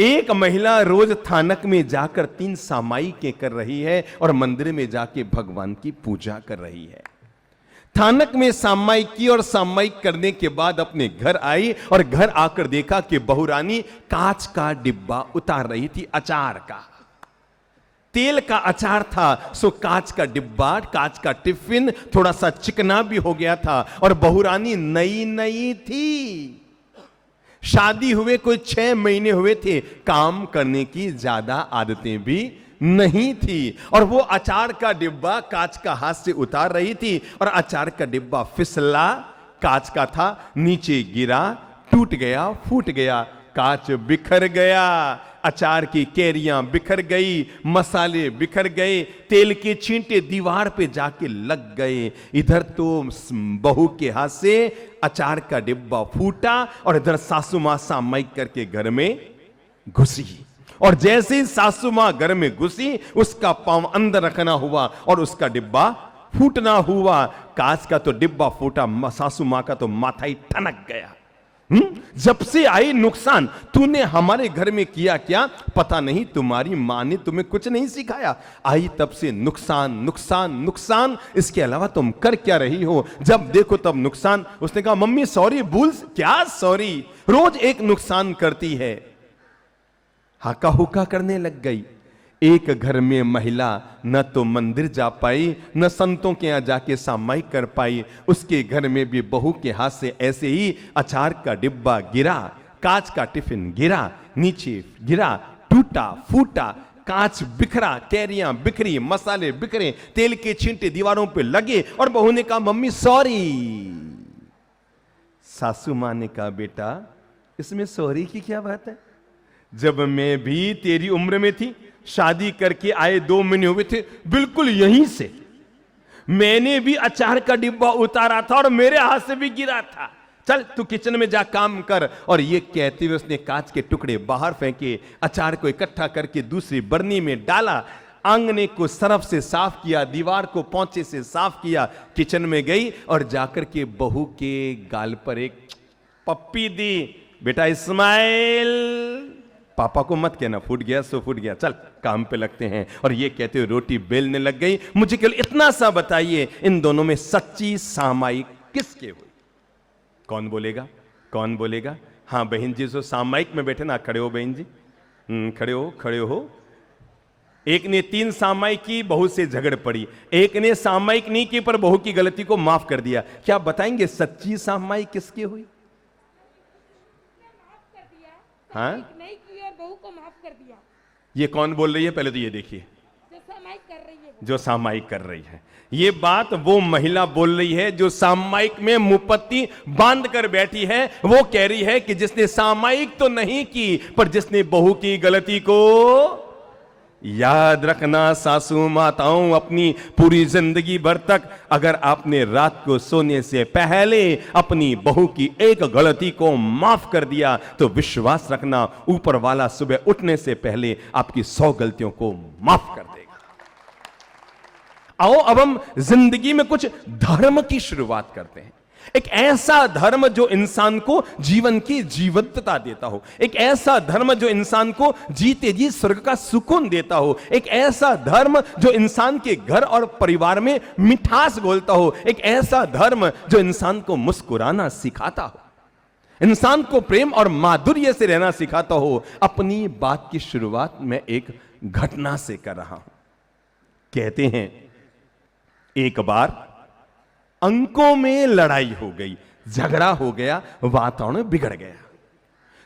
एक महिला रोज थानक में जाकर 3 सामायिकें कर रही है और मंदिर में जाके भगवान की पूजा कर रही है। थानक में सामायिक की और सामायिक करने के बाद अपने घर आई और घर आकर देखा कि बहुरानी कांच का डिब्बा उतार रही थी, अचार का, तेल का अचार था। सो कांच का डिब्बा, कांच का टिफिन थोड़ा सा चिकना भी हो गया था और बहुरानी नई नई थी, शादी हुए कोई 6 महीने हुए थे, काम करने की ज्यादा आदतें भी नहीं थी और वो अचार का डिब्बा कांच का हाथ से उतार रही थी और अचार का डिब्बा फिसला, कांच का था, नीचे गिरा, टूट गया, फूट गया, कांच बिखर गया, अचार की कैरियां बिखर गई, मसाले बिखर गए, तेल के छींटे दीवार पे जाके लग गए। इधर तो बहू के हाथ से अचार का डिब्बा फूटा और इधर सासू मां सामायिक करके घर में घुसी और जैसे ही सासू मां घर में घुसी उसका पांव अंदर रखना हुआ और उसका डिब्बा फूटना हुआ। कांच का तो डिब्बा फूटा, सासू मां का तो माथा ही ठनक गया। जब से आई नुकसान, तूने हमारे घर में किया क्या पता नहीं, तुम्हारी मां ने तुम्हें कुछ नहीं सिखाया, आई तब से नुकसान नुकसान नुकसान, इसके अलावा तुम कर क्या रही हो, जब देखो तब नुकसान। उसने कहा मम्मी सॉरी, भूल क्या सॉरी, रोज एक नुकसान करती है। हाका हुका करने लग गई। एक घर में महिला न तो मंदिर जा पाई, न संतों के यहां जाके सामायिक कर पाई, उसके घर में भी बहू के हाथ से ऐसे ही अचार का डिब्बा गिरा, कांच का टिफिन गिरा, नीचे गिरा, टूटा फूटा, कांच बिखरा, कैरियां बिखरी, मसाले बिखरे, तेल के छींटे दीवारों पे लगे और बहू ने कहा मम्मी सॉरी। सासू मां ने कहा बेटा इसमें सॉरी की क्या बात है, जब मैं भी तेरी उम्र में थी, शादी करके आए 2 महीने हुए थे, बिल्कुल यहीं से मैंने भी अचार का डिब्बा उतारा था और मेरे हाथ से भी गिरा था, चल तू किचन में जा काम कर। और ये कहते हुए उसने कांच के टुकड़े बाहर फेंके, अचार को इकट्ठा करके दूसरी बरनी में डाला, आंगने को सरफ से साफ किया, दीवार को पोंछे से साफ किया, किचन में गई और जाकर के बहू के गाल पर एक पप्पी दी, बेटा इस्माइल, पापा को मत कहना, फूट गया सो फूट गया, चल काम पे लगते हैं। और ये कहते हुए रोटी बेलने लग गई। मुझे केवल इतना सा बताइए, इन दोनों में सच्ची सामायिक किसके हुई? कौन बोलेगा, कौन बोलेगा? हाँ बहन जी, जो सामायिक में बैठे ना, खड़े हो बहन जी, खड़े हो, खड़े हो। एक ने 3 सामायिक की, बहू से झगड़ पड़ी, एक ने सामायिक नहीं की पर बहू की गलती को माफ कर दिया। क्या बताएंगे सच्ची सामायिक किसके हुई? हाँ बहू को माफ कर दिया। ये कौन बोल रही है, पहले तो ये देखिए, जो सामायिक कर रही है, जो सामायिक कर रही है। ये बात वो महिला बोल रही है जो सामायिक में मुपत्ति बांध कर बैठी है। वो कह रही है कि जिसने सामायिक तो नहीं की पर जिसने बहू की गलती को याद रखना सासू माताओं, अपनी पूरी जिंदगी भर तक अगर आपने रात को सोने से पहले अपनी बहू की एक गलती को माफ कर दिया तो विश्वास रखना ऊपर वाला सुबह उठने से पहले आपकी 100 गलतियों को माफ कर देगा। आओ अब हम जिंदगी में कुछ धर्म की शुरुआत करते हैं। एक ऐसा धर्म जो इंसान को जीवन की जीवंतता देता हो, एक ऐसा धर्म जो इंसान को जीते जी स्वर्ग का सुकून देता हो, एक ऐसा धर्म जो इंसान के घर और परिवार में मिठास घोलता हो, एक ऐसा धर्म जो इंसान को मुस्कुराना सिखाता हो, इंसान को प्रेम और माधुर्य से रहना सिखाता हो। अपनी बात की शुरुआत मैं एक घटना से कर रहा हूं। कहते हैं एक बार अंकों में लड़ाई हो गई, झगड़ा हो गया, वातावरण बिगड़ गया।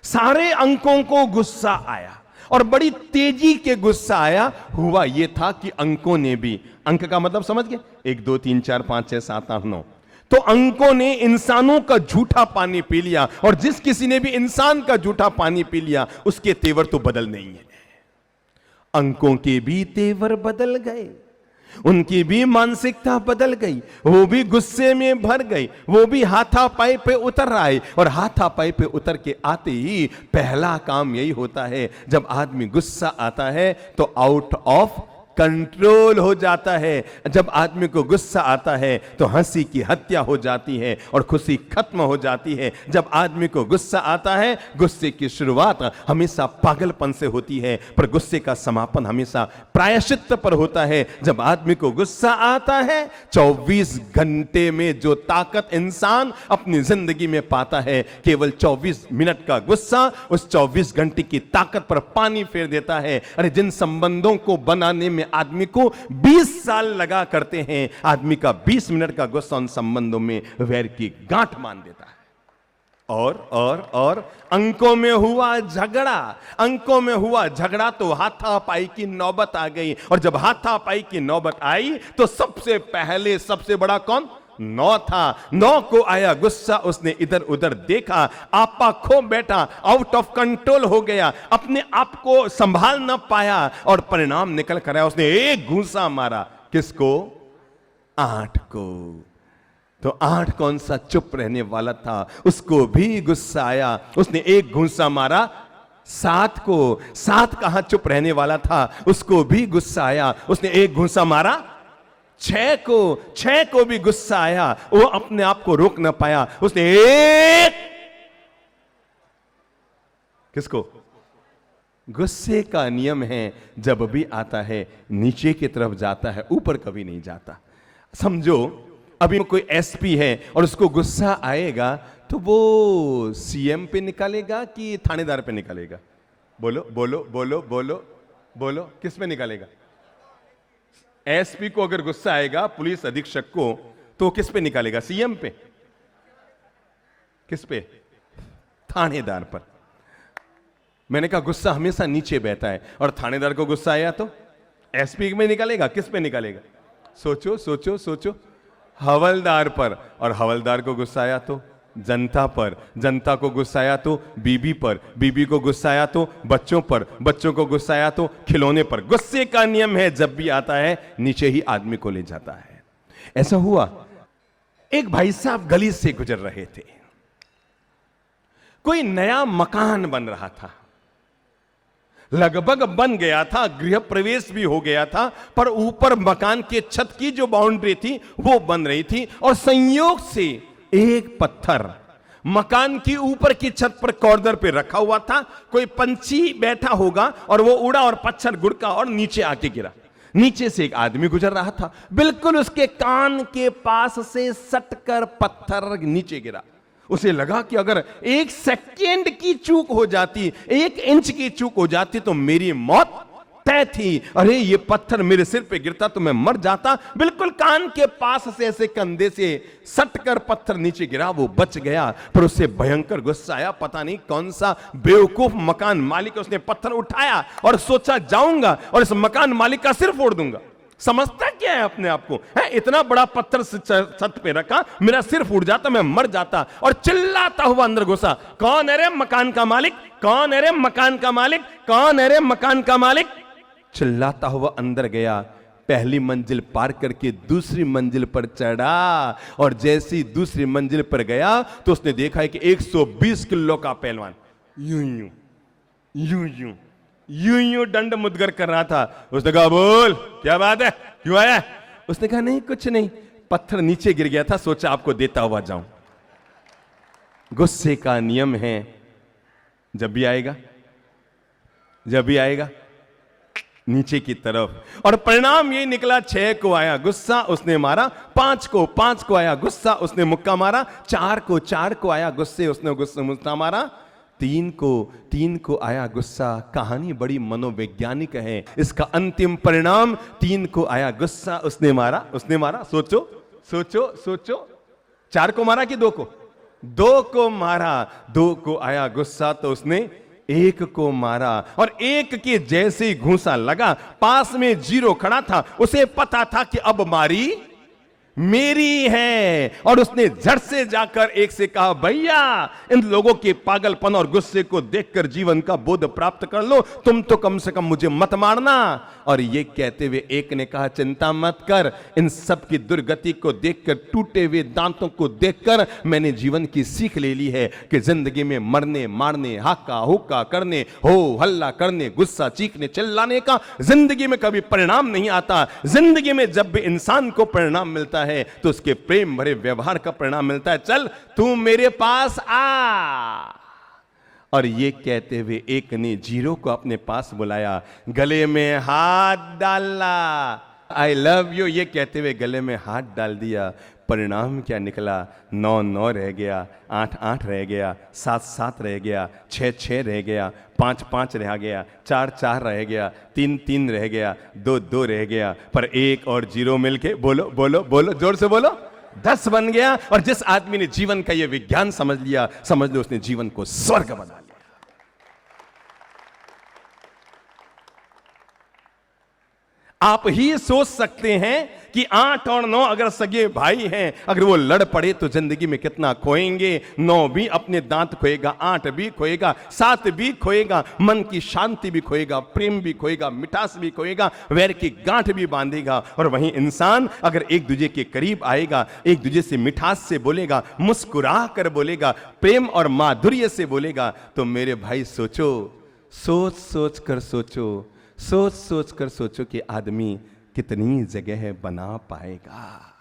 सारे अंकों को गुस्सा आया और बड़ी तेजी के गुस्सा आया। हुआ यह था कि अंकों ने भी, अंक का मतलब समझ गए, 1 2 3 4 5 6 7 8 9, तो अंकों ने इंसानों का झूठा पानी पी लिया और जिस किसी ने भी इंसान का झूठा पानी पी लिया उसके तेवर तो बदल नहीं है। अंकों के भी तेवर बदल गए, उनकी भी मानसिकता बदल गई, वो भी गुस्से में भर गई, वो भी हाथापाई पे उतर आए। और हाथापाई पे उतर के आते ही पहला काम यही होता है, जब आदमी गुस्सा आता है तो आउट ऑफ कंट्रोल हो जाता है। जब आदमी को गुस्सा आता है तो हंसी की हत्या हो जाती है और खुशी खत्म हो जाती है। जब आदमी को गुस्सा आता है, गुस्से की शुरुआत हमेशा पागलपन से होती है, पर गुस्से का समापन हमेशा प्रायश्चित पर होता है। जब आदमी को गुस्सा आता है, 24 घंटे में जो ताकत इंसान अपनी जिंदगी में पाता है, केवल 24 मिनट का गुस्सा उस 24 घंटे की ताकत पर पानी फेर देता है। अरे जिन संबंधों को बनाने में आदमी को 20 साल लगा करते हैं, आदमी का 20 मिनट का गुस्सा उन संबंधों में वैर की गांठ मान देता है। और अंकों में हुआ झगड़ा, अंकों में हुआ झगड़ा तो हाथापाई की नौबत आ गई। और जब हाथापाई की नौबत आई तो सबसे पहले सबसे बड़ा कौन? नौ था। नौ को आया गुस्सा, उसने इधर उधर देखा, आपा खो बैठा, आउट ऑफ कंट्रोल हो गया, अपने आप को संभाल ना पाया और परिणाम निकल कर आया। उसने एक घूंसा मारा। किसको? 8 को। तो 8 कौन सा चुप रहने वाला था, उसको भी गुस्सा आया। उसने एक घूंसा मारा 7 को। 7 कहां चुप रहने वाला था, उसको भी गुस्सा आया। उसने एक घूंसा मारा 6 को। 6 को भी गुस्सा आया, वो अपने आप को रोक ना पाया। उसने एक, किसको? गुस्से का नियम है, जब भी आता है नीचे की तरफ जाता है, ऊपर कभी नहीं जाता। समझो अभी कोई एसपी है और उसको गुस्सा आएगा तो वो सीएम पे निकालेगा कि थानेदार पे निकालेगा? बोलो बोलो बोलो बोलो बोलो, किस पे निकालेगा? एसपी को अगर गुस्सा आएगा, पुलिस अधीक्षक को, तो किस पे निकालेगा? सीएम पे? किस पे? थानेदार पर। मैंने कहा गुस्सा हमेशा नीचे बहता है, और थानेदार को गुस्सा आया तो एसपी में निकालेगा, किस पे निकालेगा? सोचो सोचो सोचो। हवलदार पर। और हवलदार को गुस्सा आया तो जनता पर, जनता को गुस्सा आया तो बीबी पर, बीबी को गुस्सा आया तो बच्चों पर, बच्चों को गुस्सा आया तो खिलौने पर। गुस्से का नियम है, जब भी आता है नीचे ही आदमी को ले जाता है। ऐसा हुआ, एक भाई साहब गली से गुजर रहे थे, कोई नया मकान बन रहा था, लगभग बन गया था, गृह प्रवेश भी हो गया था, पर ऊपर मकान के छत की जो बाउंड्री थी वो बन रही थी। और संयोग से एक पत्थर मकान की ऊपर की छत पर कॉर्नर पे रखा हुआ था। कोई पंछी बैठा होगा और वो उड़ा और पत्थर गुड़का और नीचे आके गिरा। नीचे से एक आदमी गुजर रहा था, बिल्कुल उसके कान के पास से सटकर पत्थर नीचे गिरा। उसे लगा कि अगर 1 सेकेंड की चूक हो जाती, 1 इंच की चूक हो जाती तो मेरी मौत तय थी। अरे ये पत्थर मेरे सिर पे गिरता तो मैं मर जाता। बिल्कुल कान के पास से ऐसे कंधे से सटकर पत्थर नीचे गिरा, वो बच गया। पर उससे भयंकर गुस्सा आया, पता नहीं कौन सा बेवकूफ मकान मालिक, उसने पत्थर उठाया और सोचा जाऊंगा और इस मकान मालिक का सिर फोड़ दूंगा। समझता क्या है अपने आप को? है इतना बड़ा पत्थर छत पे रखा, मेरा सिर फूट जाता, मैं मर जाता। और चिल्लाता हुआ अंदर घुसा, कौन है रे मकान का मालिक? कौन है रे मकान का मालिक? कौन है रे मकान का मालिक? चिल्लाता हुआ अंदर गया, पहली मंजिल पार करके दूसरी मंजिल पर चढ़ा। और जैसी दूसरी मंजिल पर गया तो उसने देखा है कि 120 किलो का पहलवान यूं यूं यूं यूं यूं यूं दंड मुद्गर कर रहा था। उसने कहा बोल क्या बात है, क्यों आया? उसने कहा नहीं कुछ नहीं, पत्थर नीचे गिर गया था, सोचा आपको देता हुआ जाऊं। गुस्से का नियम है, जब भी आएगा, जब भी आएगा नीचे की तरफ। और परिणाम यही निकला, 6 को आया गुस्सा, उसने मारा 5 को, 5 को आया गुस्सा, उसने मुक्का मारा 4 को, 4 को आया गुस्से, उसने मुक्का मारा 3 को आया गुस्सा। कहानी बड़ी मनोवैज्ञानिक है, इसका अंतिम परिणाम 3 को आया गुस्सा, उसने मारा, सोचो सोचो सोचो, 4 को मारा कि 2 को? 2 को मारा। 2 को आया गुस्सा तो उसने 1 को मारा। और 1 के जैसे ही घूंसा लगा, पास में 0 खड़ा था, उसे पता था कि अब मारी मेरी है। और उसने झट से जाकर एक से कहा, भैया इन लोगों के पागलपन और गुस्से को देखकर जीवन का बोध प्राप्त कर लो, तुम तो कम से कम मुझे मत मारना। और ये कहते हुए एक ने कहा, चिंता मत कर, इन सब की दुर्गति को देखकर, टूटे हुए दांतों को देखकर मैंने जीवन की सीख ले ली है कि जिंदगी में मरने मारने, हाका हुक्का करने, हो हल्ला करने, गुस्सा चीखने चिल्लाने का जिंदगी में कभी परिणाम नहीं आता। जिंदगी में जब भी इंसान को परिणाम मिलता है तो उसके प्रेम भरे व्यवहार का परिणाम मिलता है। चल तू मेरे पास आ। और ये कहते हुए एक ने जीरो को अपने पास बुलाया, गले में हाथ डाला, आई लव यू ये कहते हुए गले में हाथ डाल दिया। परिणाम क्या निकला? 9-9 रह गया, 8-8 रह गया, 7-7 रह गया, 6-6 रह गया, 5-5 रह गया, 4-4 रह गया, 3-3 रह गया, 2-2 रह गया। पर 1 और 0 मिलके बोलो बोलो बोलो, जोर से बोलो, 10 बन गया। और जिस आदमी ने जीवन का यह विज्ञान समझ लिया, समझ लो उसने जीवन को स्वर्ग बना लिया। आप ही सोच सकते हैं कि 8 और 9 अगर सगे भाई हैं, अगर वो लड़ पड़े तो जिंदगी में कितना खोएंगे। 9 भी अपने दांत खोएगा, 8 भी खोएगा, 7 भी खोएगा, मन की शांति भी खोएगा, प्रेम भी खोएगा, मिठास भी खोएगा, वैर की गांठ भी बांधेगा। और वहीं इंसान अगर एक दूसरे के करीब आएगा, एक दूसरे से मिठास से बोलेगा, मुस्कुरा कर बोलेगा, प्रेम और माधुर्य से बोलेगा, तो मेरे भाई सोचो, सोच सोच कर सोचो, सोच सोच कर सोचो कि आदमी कितनी जगह बना पाएगा,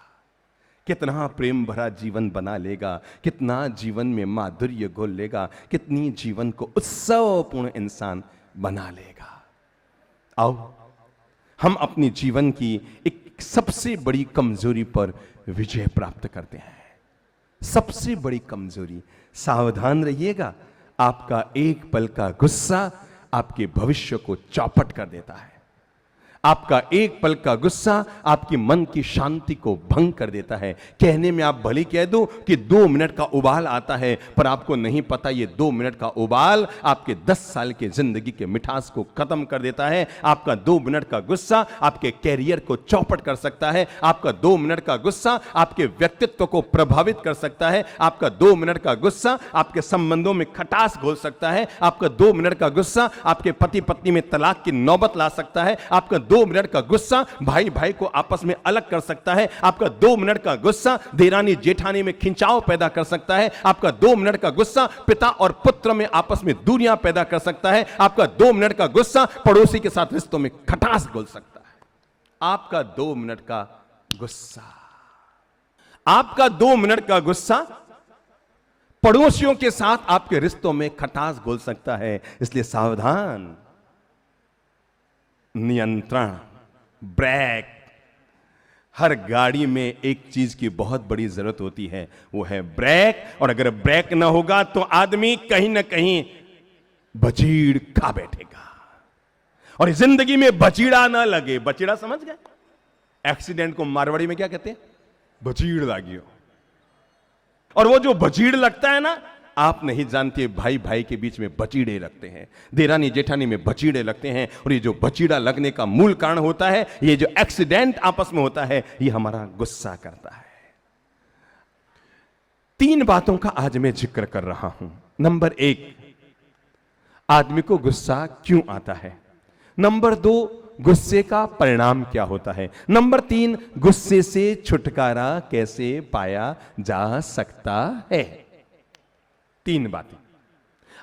कितना प्रेम भरा जीवन बना लेगा, कितना जीवन में माधुर्य घोल लेगा, कितनी जीवन को उत्सवपूर्ण इंसान बना लेगा। आओ हम अपनी जीवन की एक सबसे बड़ी कमजोरी पर विजय प्राप्त करते हैं। सबसे बड़ी कमजोरी, सावधान रहिएगा, आपका एक पल का गुस्सा आपके भविष्य को चौपट कर देता है। आपका एक पल का गुस्सा आपकी मन की शांति को भंग कर देता है। कहने में आप भली कह दो कि 2 मिनट का उबाल आता है, पर आपको नहीं पता ये 2 मिनट का उबाल आपके 10 साल की जिंदगी के मिठास को खत्म कर देता है। आपका 2 मिनट का गुस्सा आपके कैरियर को चौपट कर सकता है। आपका 2 मिनट का गुस्सा आपके व्यक्तित्व को प्रभावित कर सकता है। आपका 2 मिनट का गुस्सा आपके संबंधों में खटास घोल सकता है। आपका 2 मिनट का गुस्सा आपके पति पत्नी में तलाक की नौबत ला सकता है। आपका 2 मिनट का गुस्सा भाई भाई को आपस में अलग कर सकता है। आपका 2 मिनट का गुस्सा देरानी जेठानी में खिंचाव पैदा कर सकता है। आपका 2 मिनट का गुस्सा पिता और पुत्र में आपस में दूरियां पैदा कर सकता है। आपका 2 मिनट का गुस्सा पड़ोसी के साथ रिश्तों में खटास घोल सकता है। आपका 2 मिनट का गुस्सा, आपका 2 मिनट का गुस्सा पड़ोसियों के साथ आपके रिश्तों में खटास घोल सकता है। इसलिए सावधान, नियंत्रण, ब्रेक। हर गाड़ी में एक चीज की बहुत बड़ी जरूरत होती है, वो है ब्रेक। और अगर ब्रेक ना होगा तो आदमी कहीं ना कहीं बचीड़ खा बैठेगा। और जिंदगी में बचीड़ा ना लगे, बचीड़ा समझ गए? एक्सीडेंट को मारवाड़ी में क्या कहते हैं? बचीड़ लागियो। और वो जो बचीड़ लगता है ना, आप नहीं जानते, भाई भाई के बीच में बचीड़े लगते हैं, देरानी जेठानी में बचीड़े लगते हैं। और ये जो बचीड़ा लगने का मूल कारण होता है, ये जो एक्सीडेंट आपस में होता है, ये हमारा गुस्सा करता है। 3 बातों का आज मैं जिक्र कर रहा हूं। नंबर 1, आदमी को गुस्सा क्यों आता है। नंबर 2, गुस्से का परिणाम क्या होता है। नंबर 3, गुस्से से छुटकारा कैसे पाया जा सकता है। 3 बातें।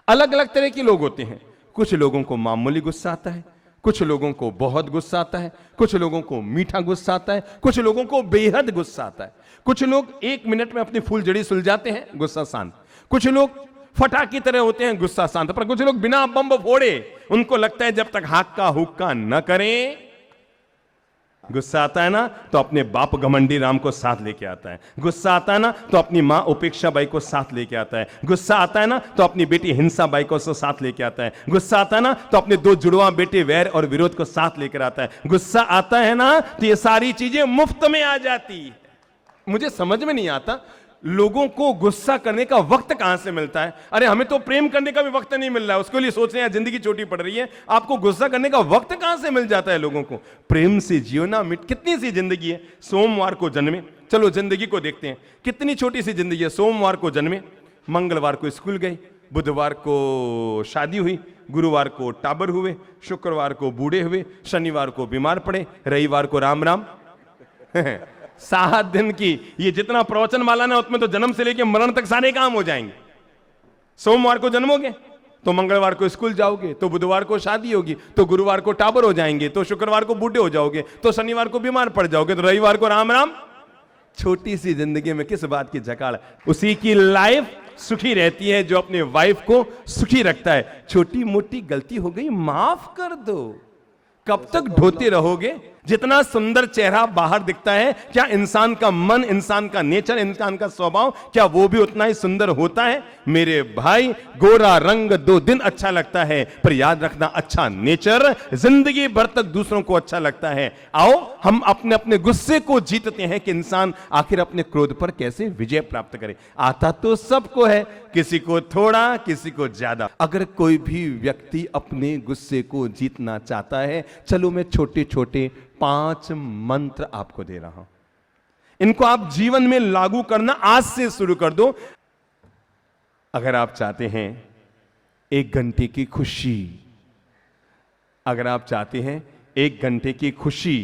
अलग अलग तरह के लोग होते हैं। कुछ लोगों को मामूली गुस्सा आता है, कुछ लोगों को बहुत गुस्सा आता है, कुछ लोगों को मीठा गुस्सा आता है, कुछ लोगों को बेहद गुस्सा आता है। कुछ लोग 1 मिनट में अपनी फूलझड़ी सुलझाते हैं, गुस्सा शांत। कुछ लोग फटा की तरह होते हैं, गुस्सा शांत। पर कुछ लोग बिना बम फोड़े, उनको लगता है जब तक हाक्का हुक्का न करें, गुस्सा आता है ना तो अपने बाप घमंडी राम को साथ लेके आता है। गुस्सा आता है ना तो अपनी मां उपेक्षा बाई को साथ लेके आता है। गुस्सा आता है ना तो अपनी बेटी हिंसा बाई को साथ लेके आता है। गुस्सा आता है ना तो अपने 2 जुड़वा बेटे वैर और विरोध को साथ लेकर आता है। गुस्सा आता है ना तो ये सारी चीजें मुफ्त में आ जाती है। मुझे समझ में नहीं आता, लोगों को गुस्सा करने का वक्त कहां से मिलता है? अरे हमें तो प्रेम करने का भी वक्त नहीं मिल रहा है, उसके लिए सोच रहे हैं जिंदगी छोटी पड़ रही है, आपको गुस्सा करने का वक्त कहां से मिल जाता है लोगों को? प्रेम से जियो ना, कितनी सी जिंदगी है। सोमवार को जन्मे, चलो जिंदगी को देखते हैं, कितनी छोटी सी जिंदगी है। सोमवार को जन्मे, मंगलवार को स्कूल गए, बुधवार को शादी हुई, गुरुवार को टाबर हुए, शुक्रवार को बूढ़े हुए, शनिवार को बीमार पड़े, रविवार को राम राम 7 दिन की ये जितना प्रवचन माला ना, उसमें तो जन्म से लेकर मरण तक सारे काम हो जाएंगे। सोमवार को जन्मोगे तो मंगलवार को स्कूल जाओगे, तो बुधवार को शादी होगी, तो गुरुवार को टाबर हो जाएंगे, तो शुक्रवार को बूढ़े हो जाओगे, तो शनिवार को बीमार पड़ जाओगे, तो रविवार को राम राम। छोटी सी जिंदगी में किस बात की जकाड़? उसी की लाइफ सुखी रहती है जो अपने वाइफ को सुखी रखता है। छोटी मोटी गलती हो गई, माफ कर दो। कब तक ढोते रहोगे? जितना सुंदर चेहरा बाहर दिखता है, क्या इंसान का मन, इंसान का नेचर, इंसान का स्वभाव, क्या वो भी उतना ही सुंदर होता है? मेरे भाई, गोरा रंग 2 दिन अच्छा लगता है, पर याद रखना, अच्छा नेचर जिंदगी भर तक दूसरों को अच्छा लगता है। आओ हम अपने अपने गुस्से को जीतते हैं कि इंसान आखिर अपने क्रोध पर कैसे विजय प्राप्त करे। आता तो सबको है, किसी को थोड़ा, किसी को ज्यादा। अगर कोई भी व्यक्ति अपने गुस्से को जीतना चाहता है, चलो मैं छोटे छोटे 5 मंत्र आपको दे रहा हूं, इनको आप जीवन में लागू करना आज से शुरू कर दो। अगर आप चाहते हैं 1 घंटे की खुशी, अगर आप चाहते हैं 1 घंटे की खुशी,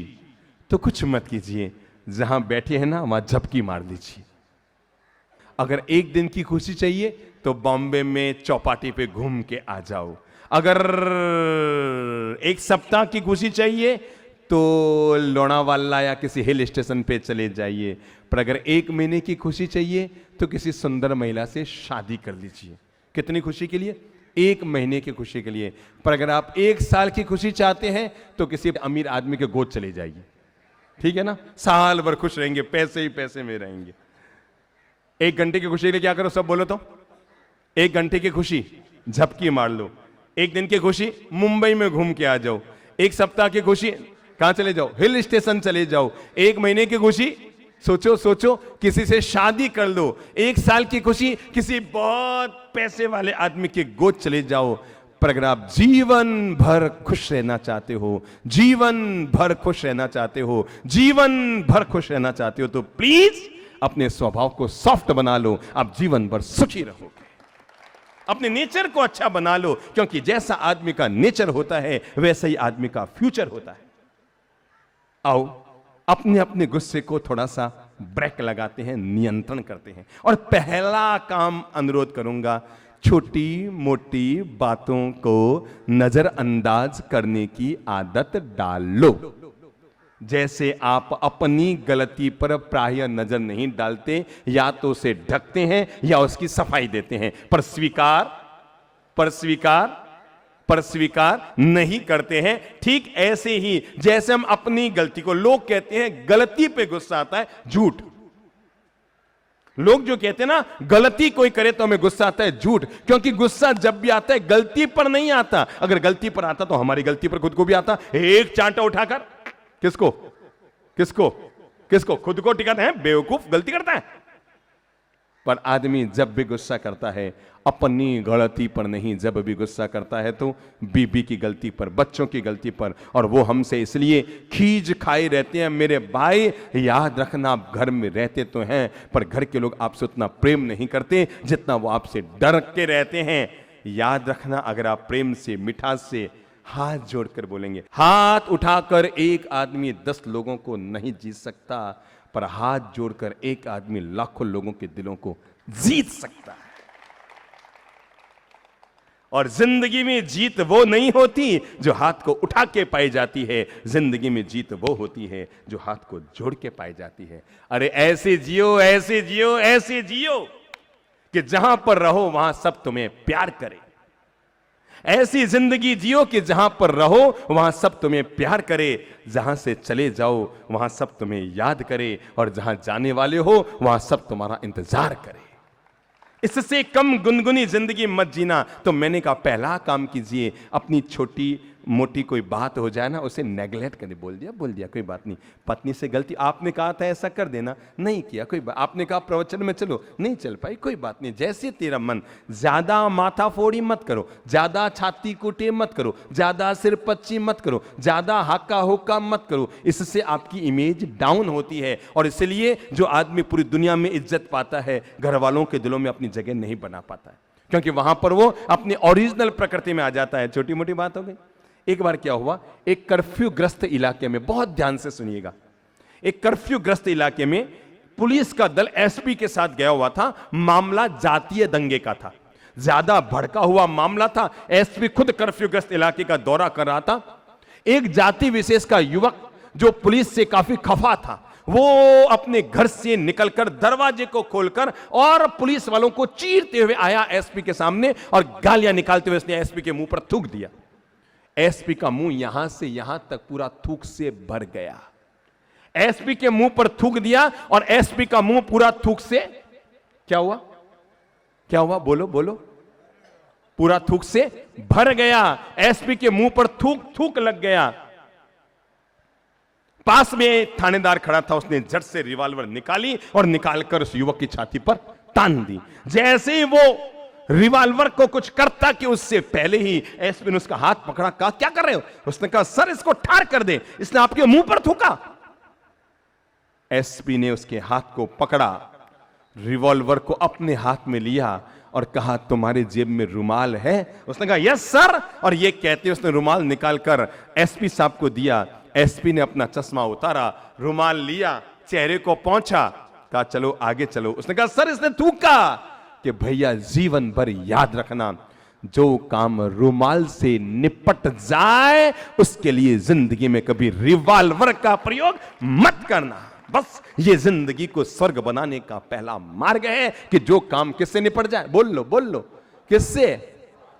तो कुछ मत कीजिए, जहां बैठे हैं ना वहां झपकी मार लीजिए। अगर 1 दिन की खुशी चाहिए तो बॉम्बे में चौपाटी पे घूम के आ जाओ। अगर 1 सप्ताह की खुशी चाहिए तो लोनावाला या किसी हिल स्टेशन पे चले जाइए। पर अगर 1 महीने की खुशी चाहिए तो किसी सुंदर महिला से शादी कर लीजिए। कितनी खुशी के लिए? 1 महीने की खुशी के लिए। पर अगर आप 1 साल की खुशी चाहते हैं तो किसी अमीर आदमी के गोद चले जाइए, ठीक है ना? साल भर खुश रहेंगे, पैसे ही पैसे में रहेंगे। 1 घंटे की खुशी के लिए क्या करो, सब बोलो तो। 1 घंटे की खुशी झपकी मार लो। 1 दिन की खुशी मुंबई में घूम के आ जाओ। 1 सप्ताह की खुशी कहां चले जाओ? हिल स्टेशन चले जाओ। 1 महीने की खुशी सोचो सोचो किसी से शादी कर लो। 1 साल की खुशी किसी बहुत पैसे वाले आदमी के गोद चले जाओ। पर अगर आप जीवन भर खुश रहना चाहते हो, जीवन भर खुश रहना चाहते हो, जीवन भर खुश रहना चाहते हो, तो प्लीज अपने स्वभाव को सॉफ्ट बना लो। आप जीवन भर सुखी रहोगे। अपने नेचर को अच्छा बना लो, क्योंकि जैसा आदमी का नेचर होता है वैसा ही आदमी का फ्यूचर होता है। आओ अपने अपने गुस्से को थोड़ा सा ब्रेक लगाते हैं, नियंत्रण करते हैं। और पहला काम अनुरोध करूंगा, छोटी मोटी बातों को नजरअंदाज करने की आदत डाल लो। जैसे आप अपनी गलती पर प्रायः नजर नहीं डालते, या तो उसे ढकते हैं या उसकी सफाई देते हैं, पर स्वीकार नहीं करते हैं। ठीक ऐसे ही जैसे हम अपनी गलती को, लोग कहते हैं गलती पे गुस्सा आता है, झूठ। लोग जो कहते हैं ना गलती कोई करे तो हमें गुस्सा आता है, झूठ। क्योंकि गुस्सा जब भी आता है गलती पर नहीं आता। अगर गलती पर आता तो हमारी गलती पर खुद को भी आता। एक चांटा उठाकर किसको खुद को टिकाते हैं, बेवकूफ, गलती करता है। पर आदमी जब भी गुस्सा करता है अपनी गलती पर नहीं, जब भी गुस्सा करता है तो बीबी की गलती पर, बच्चों की गलती पर। और वो हमसे इसलिए खींच खाए रहते हैं। मेरे भाई याद रखना, आप घर में रहते तो हैं, पर घर के लोग आपसे उतना प्रेम नहीं करते जितना वो आपसे डर के रहते हैं। याद रखना, अगर आप प्रेम से, मिठास से हाथ जोड़कर बोलेंगे। हाथ उठाकर एक आदमी 10 लोगों को नहीं जीत सकता, पर हाथ जोड़कर एक आदमी लाखों लोगों के दिलों को जीत सकता है। और जिंदगी में जीत वो नहीं होती जो हाथ को उठा के पाई जाती है, जिंदगी में जीत वो होती है जो हाथ को जोड़ के पाई जाती है। अरे ऐसे जियो, ऐसे जियो, ऐसे जियो कि जहां पर रहो वहां सब तुम्हें प्यार करे। ऐसी जिंदगी जियो कि जहां पर रहो वहां सब तुम्हें प्यार करे, जहां से चले जाओ वहां सब तुम्हें याद करे, और जहां जाने वाले हो वहां सब तुम्हारा इंतजार करे। इससे कम गुनगुनी जिंदगी मत जीना। तो मैंने कहा पहला काम कीजिए, अपनी छोटी मोटी कोई बात हो जाए ना, उसे नेगलेक्ट कर दे, बोल दिया कोई बात नहीं। पत्नी से गलती, आपने कहा था ऐसा कर देना, नहीं किया कोई बात, आपने कहा प्रवचन में चलो, नहीं चल पाई कोई बात नहीं, जैसे तेरा मन। ज्यादा माथा फोड़ी मत करो, ज्यादा छाती कुटे मत करो, ज्यादा सिर पच्ची मत करो, ज्यादा हाका होका मत करो, इससे आपकी इमेज डाउन होती है। और इसलिए जो आदमी पूरी दुनिया में इज्जत पाता है, घर वालों के दिलों में अपनी जगह नहीं बना पाता है, क्योंकि वहां पर वो अपनी ओरिजिनल प्रकृति में आ जाता है। छोटी मोटी बात हो गई। एक बार क्या हुआ, एक कर्फ्यू ग्रस्त इलाके में, बहुत ध्यान से सुनिएगा, एक कर्फ्यू ग्रस्त इलाके में पुलिस का दल एसपी के साथ गया हुआ था। मामला जातीय दंगे का था, ज्यादा भड़का हुआ मामला था। एसपी खुद कर्फ्यू ग्रस्त इलाके का दौरा कर रहा था। एक जाति विशेष का युवक जो पुलिस से काफी खफा था, वो अपने घर से निकलकर दरवाजे को खोलकर और पुलिस वालों को चीरते हुए आया एसपी के सामने और गालियां निकालते हुए उसने एसपी के मुंह पर थूक दिया। एसपी का मुंह यहां से यहां तक पूरा थूक से भर गया। एसपी के मुंह पर थूक दिया और एसपी का मुंह पूरा थूक से क्या हुआ बोलो पूरा थूक से भर गया। एसपी के मुंह पर थूक लग गया। पास में थानेदार खड़ा था, उसने झट से रिवॉल्वर निकाली और निकालकर उस युवक की छाती पर तान दी। जैसे ही वो रिवॉल्वर को कुछ करता कि उससे पहले ही एसपी ने उसका हाथ पकड़ा, कहा क्या कर रहे हो? उसने कहा सर इसको ठार कर दे, इसने आपके मुंह पर थूका। एसपी ने उसके हाथ को पकड़ा, रिवॉल्वर को अपने हाथ में लिया और कहा तुम्हारे जेब में रुमाल है? उसने कहा यस सर, और ये कहते उसने रुमाल निकालकर एसपी साहब को दिया। एसपी ने अपना चश्मा उतारा, रुमाल लिया, चेहरे को पोंछा, कहा चलो आगे चलो। उसने कहा सर इसने थूका कि भैया जीवन भर याद रखना, जो काम रुमाल से निपट जाए उसके लिए जिंदगी में कभी रिवॉल्वर का प्रयोग मत करना। बस ये जिंदगी को स्वर्ग बनाने का पहला मार्ग है कि जो काम किससे निपट जाए, बोल लो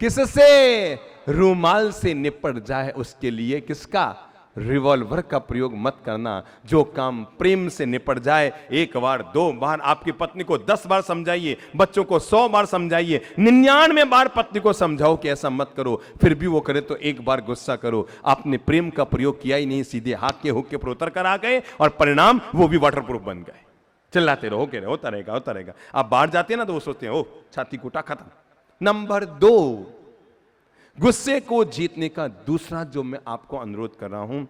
किससे रुमाल से निपट जाए उसके लिए किसका रिवॉल्वर का प्रयोग मत करना। जो काम प्रेम से निपट जाए, एक बार 2 बार, आपकी पत्नी को 10 बार समझाइए, बच्चों को 100 बार समझाइए, 99 बार पत्नी को समझाओ कि ऐसा मत करो, फिर भी वो करे तो एक बार गुस्सा करो। आपने प्रेम का प्रयोग किया ही नहीं, सीधे हाथ के हुक्के पर उतर कर आ गए और परिणाम वो भी वाटरप्रूफ बन गए। चिल्लाते रहो कि होता रहेगा। आप बाहर जाते हैं ना तो वो सोचते हैं ओ छाती कूटा खत्म। नंबर 2, गुस्से को जीतने का दूसरा जो मैं आपको अनुरोध कर रहा हूं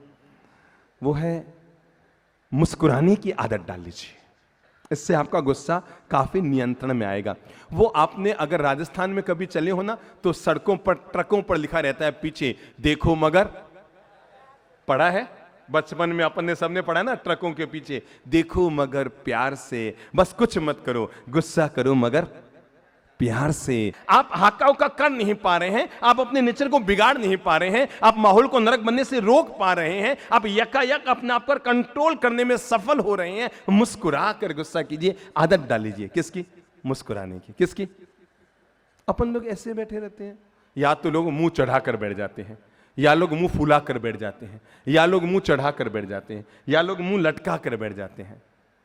वो है मुस्कुराने की आदत डाल लीजिए। इससे आपका गुस्सा काफी नियंत्रण में आएगा। वो आपने अगर राजस्थान में कभी चले हो ना तो सड़कों पर ट्रकों पर लिखा रहता है पीछे देखो मगर, पढ़ा है बचपन में अपन ने सबने पढ़ा ना, ट्रकों के पीछे देखो मगर प्यार से, बस कुछ मत करो, गुस्सा करो मगर प्यार से। आप हाका उका कर नहीं पा रहे हैं, आप अपने नेचर को बिगाड़ नहीं पा रहे हैं, आप माहौल को नरक बनने से रोक पा रहे हैं, आप यकायक अपने आप पर कंट्रोल करने में सफल हो रहे हैं। मुस्कुरा कर गुस्सा कीजिए, आदत डाल लीजिए। किसकी? मुस्कुराने की। किसकी? अपन लोग ऐसे बैठे रहते हैं, या तो लोग मुंह चढ़ा कर बैठ जाते हैं, या लोग मुंह फुला कर बैठ जाते हैं, या लोग मुंह चढ़ा कर बैठ जाते हैं, या लोग मुंह लटका कर बैठ जाते हैं।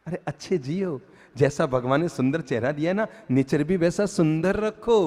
अरे अच्छे जियो, जैसा भगवान ने सुंदर चेहरा दिया ना, नेचर भी वैसा सुंदर रखो।